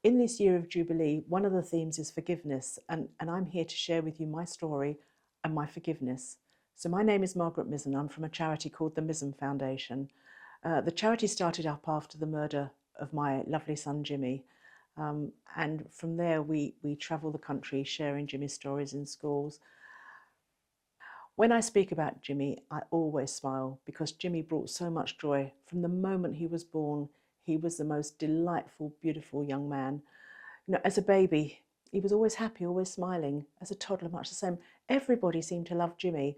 In this year of Jubilee, one of the themes is forgiveness, and I'm here to share with you my story and my forgiveness. So my name is Margaret Mizen. I'm from a charity called the Mizen Foundation. The charity started up after the murder of my lovely son Jimmy, and from there we travel the country sharing Jimmy's stories in schools. When I speak about Jimmy, I always smile because Jimmy brought so much joy. From the moment he was born, he was the most delightful, beautiful young man. As a baby, he was always happy, always smiling. As a toddler, much the same. Everybody seemed to love Jimmy.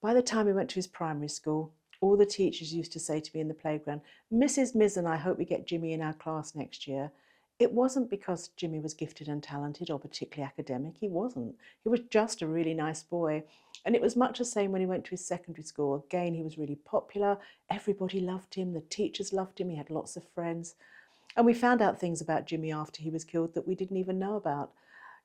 By the time he went to his primary school, all the teachers used to say to me in the playground, "Mrs. Mizen, I hope we get Jimmy in our class next year." It wasn't because Jimmy was gifted and talented or particularly academic. He wasn't. He was just a really nice boy. And it was much the same when he went to his secondary school. Again, he was really popular. Everybody loved him. The teachers loved him. He had lots of friends. And we found out things about Jimmy after he was killed that we didn't even know about.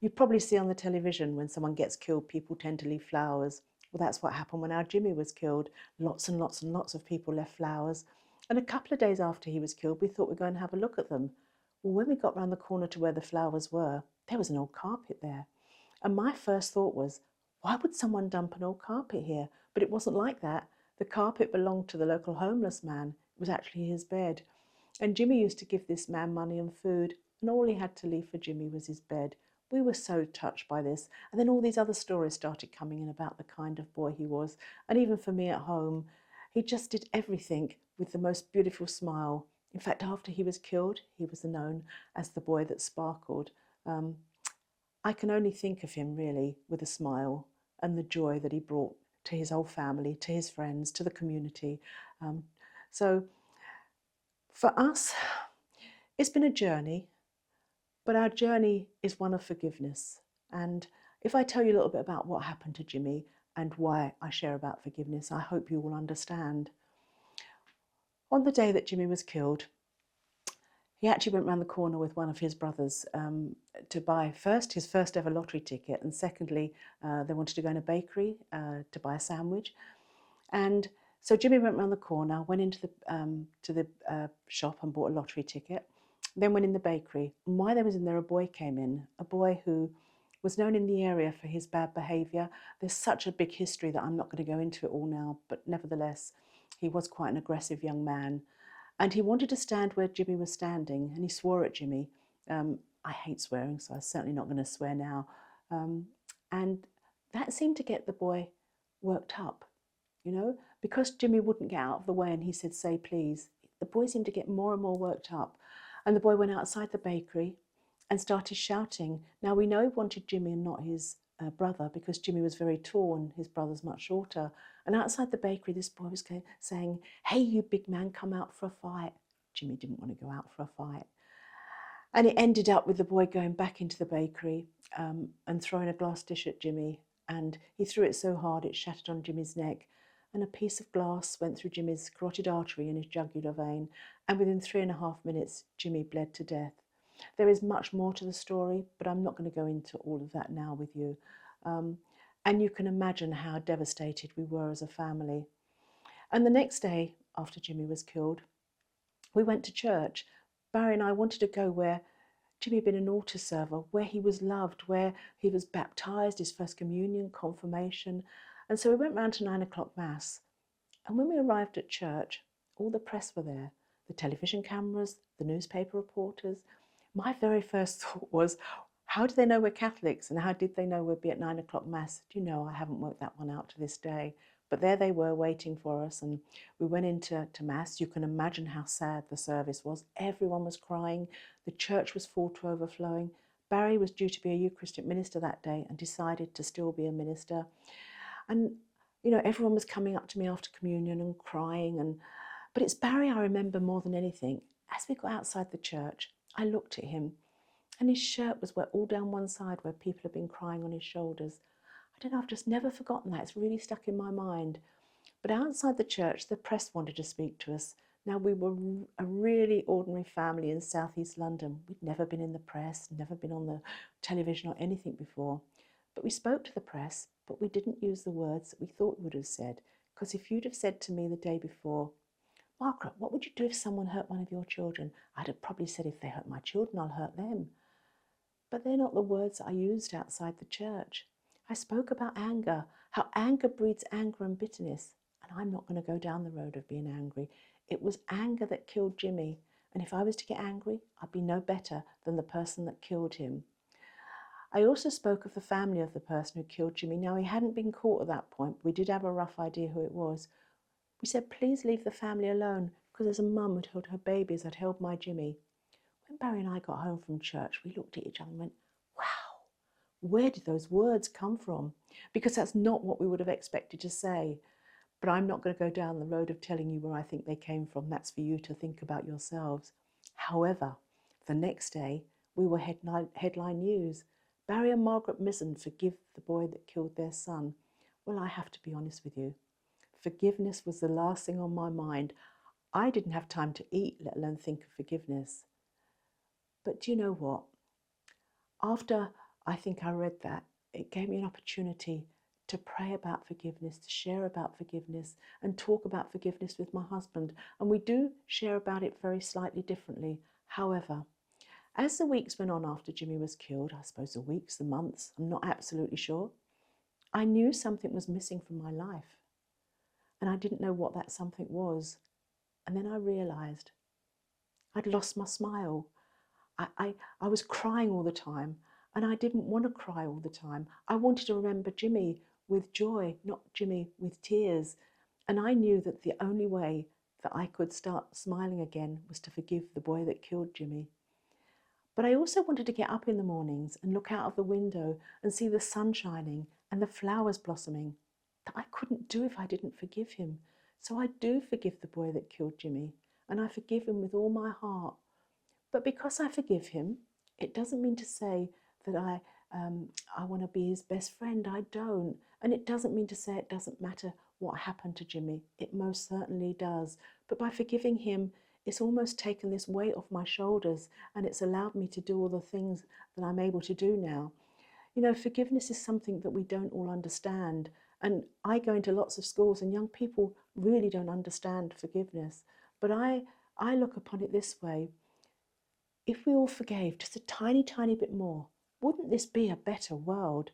You probably see on the television when someone gets killed, people tend to leave flowers. Well, that's what happened when our Jimmy was killed. Lots and lots and lots of people left flowers. And a couple of days after he was killed, we thought we were going to have a look at them. Well, when we got round the corner to where the flowers were, there was an old carpet there. And my first thought was, why would someone dump an old carpet here? But it wasn't like that. The carpet belonged to the local homeless man. It was actually his bed. And Jimmy used to give this man money and food, and all he had to leave for Jimmy was his bed. We were so touched by this. And then all these other stories started coming in about the kind of boy he was. And even for me at home, he just did everything with the most beautiful smile. In fact, after he was killed, he was known as the boy that sparkled. Um, I can only think of him really with a smile and the joy that he brought to his whole family, to his friends, to the community. Um, so for us, it's been a journey, but our journey is one of forgiveness. And if I tell you a little bit about what happened to Jimmy and why I share about forgiveness, I hope you will understand. On the day that Jimmy was killed, he actually went round the corner with one of his brothers to buy first his first ever lottery ticket, and secondly, they wanted to go in a bakery to buy a sandwich. And so Jimmy went round the corner, went into the shop and bought a lottery ticket, then went in the bakery. And while they was in there, a boy came in, a boy who was known in the area for his bad behaviour. There's such a big history that I'm not going to go into it all now, but nevertheless, he was quite an aggressive young man. And he wanted to stand where Jimmy was standing, and he swore at Jimmy. I hate swearing, so I'm certainly not going to swear now. And that seemed to get the boy worked up, because Jimmy wouldn't get out of the way and he said, "Say please." The boy seemed to get more and more worked up. And the boy went outside the bakery and started shouting. Now we know he wanted Jimmy and not his brother, because Jimmy was very tall and his brother's much shorter. And outside the bakery, this boy was saying, "Hey, you big man, come out for a fight." Jimmy didn't want to go out for a fight. And it ended up with the boy going back into the bakery and throwing a glass dish at Jimmy. And he threw it so hard it shattered on Jimmy's neck. And a piece of glass went through Jimmy's carotid artery in his jugular vein. And within 3.5 minutes, Jimmy bled to death. There is much more to the story, but I'm not going to go into all of that now with you. And you can imagine how devastated we were as a family. And the next day, after Jimmy was killed, we went to church. Barry and I wanted to go where Jimmy had been an altar server, where he was loved, where he was baptised, his first communion, confirmation. And so we went round to 9 o'clock Mass. And when we arrived at church, all the press were there, the television cameras, the newspaper reporters. My very first thought was, how do they know we're Catholics, and how did they know we'd be at 9 o'clock Mass? Do you know, I haven't worked that one out to this day. But there they were waiting for us, and we went into Mass. You can imagine how sad the service was. Everyone was crying. The church was full to overflowing. Barry was due to be a Eucharistic minister that day and decided to still be a minister. And, everyone was coming up to me after communion and crying. But it's Barry I remember more than anything. As we got outside the church, I looked at him, and his shirt was wet all down one side where people had been crying on his shoulders. I don't know, I've just never forgotten that. It's really stuck in my mind. But outside the church, the press wanted to speak to us. Now, we were a really ordinary family in southeast London. We'd never been in the press, never been on the television or anything before. But we spoke to the press, but we didn't use the words that we thought we would have said. Because if you'd have said to me the day before, Margaret, what would you do if someone hurt one of your children? I'd have probably said, if they hurt my children, I'll hurt them. But they're not the words I used outside the church. I spoke about anger, how anger breeds anger and bitterness. And I'm not going to go down the road of being angry. It was anger that killed Jimmy. And if I was to get angry, I'd be no better than the person that killed him. I also spoke of the family of the person who killed Jimmy. Now, he hadn't been caught at that point. We did have a rough idea who it was. We said, please leave the family alone, because there's a mum who'd held her baby as I'd held my Jimmy. When Barry and I got home from church, we looked at each other and went, wow, where did those words come from? Because that's not what we would have expected to say. But I'm not going to go down the road of telling you where I think they came from. That's for you to think about yourselves. However, the next day, we were headline news. Barry and Margaret Mizen forgive the boy that killed their son. Well, I have to be honest with you. Forgiveness was the last thing on my mind. I didn't have time to eat, let alone think of forgiveness. But do you know what? After I think I read that, it gave me an opportunity to pray about forgiveness, to share about forgiveness, and talk about forgiveness with my husband. And we do share about it very slightly differently. However, as the weeks went on after Jimmy was killed, I suppose the weeks, the months, I'm not absolutely sure, I knew something was missing from my life. And I didn't know what that something was. And then I realised I'd lost my smile. I was crying all the time, and I didn't want to cry all the time. I wanted to remember Jimmy with joy, not Jimmy with tears. And I knew that the only way that I could start smiling again was to forgive the boy that killed Jimmy. But I also wanted to get up in the mornings and look out of the window and see the sun shining and the flowers blossoming. That I couldn't do if I didn't forgive him. So I do forgive the boy that killed Jimmy, and I forgive him with all my heart. But because I forgive him, it doesn't mean to say that I want to be his best friend. I don't. And it doesn't mean to say it doesn't matter what happened to Jimmy. It most certainly does. But by forgiving him, it's almost taken this weight off my shoulders, and it's allowed me to do all the things that I'm able to do now. You know, forgiveness is something that we don't all understand. And I go into lots of schools and young people really don't understand forgiveness. But I look upon it this way. If we all forgave just a tiny, tiny bit more, wouldn't this be a better world?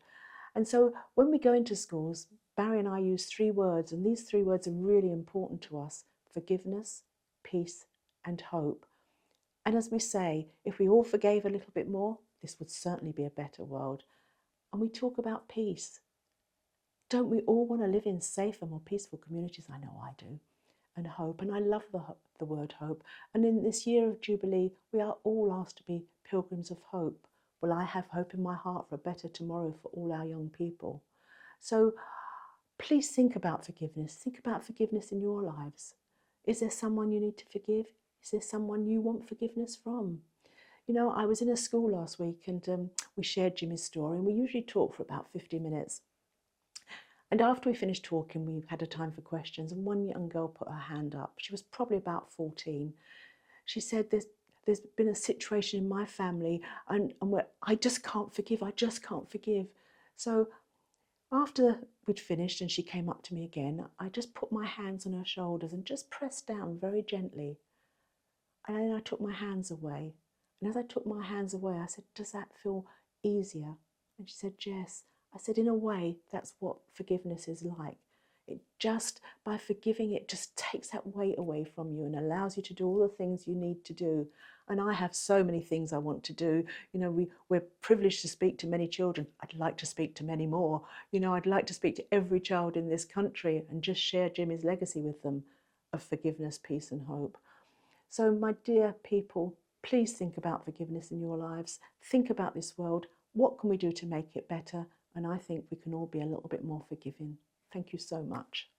And so when we go into schools, Barry and I use 3 words, and these 3 words are really important to us: forgiveness, peace, and hope. And as we say, if we all forgave a little bit more, this would certainly be a better world. And we talk about peace. Don't we all want to live in safer, more peaceful communities? I know I do. And hope. And I love the word hope. And in this year of Jubilee, we are all asked to be pilgrims of hope. Well, I have hope in my heart for a better tomorrow for all our young people. So please think about forgiveness. Think about forgiveness in your lives. Is there someone you need to forgive? Is there someone you want forgiveness from? You know, I was in a school last week and we shared Jimmy's story, and we usually talk for about 50 minutes. And after we finished talking, we had a time for questions, and one young girl put her hand up. She was probably about 14. She said, there's been a situation in my family and where I just can't forgive, I just can't forgive. So after we'd finished and she came up to me again, I just put my hands on her shoulders and just pressed down very gently. And then I took my hands away. And as I took my hands away, I said, does that feel easier? And she said, yes. I said, in a way, that's what forgiveness is like. It just, by forgiving, it just takes that weight away from you and allows you to do all the things you need to do. And I have so many things I want to do. You know, we're privileged to speak to many children. I'd like to speak to many more. You know, I'd like to speak to every child in this country and just share Jimmy's legacy with them of forgiveness, peace and hope. So my dear people, please think about forgiveness in your lives. Think about this world. What can we do to make it better? And I think we can all be a little bit more forgiving. Thank you so much.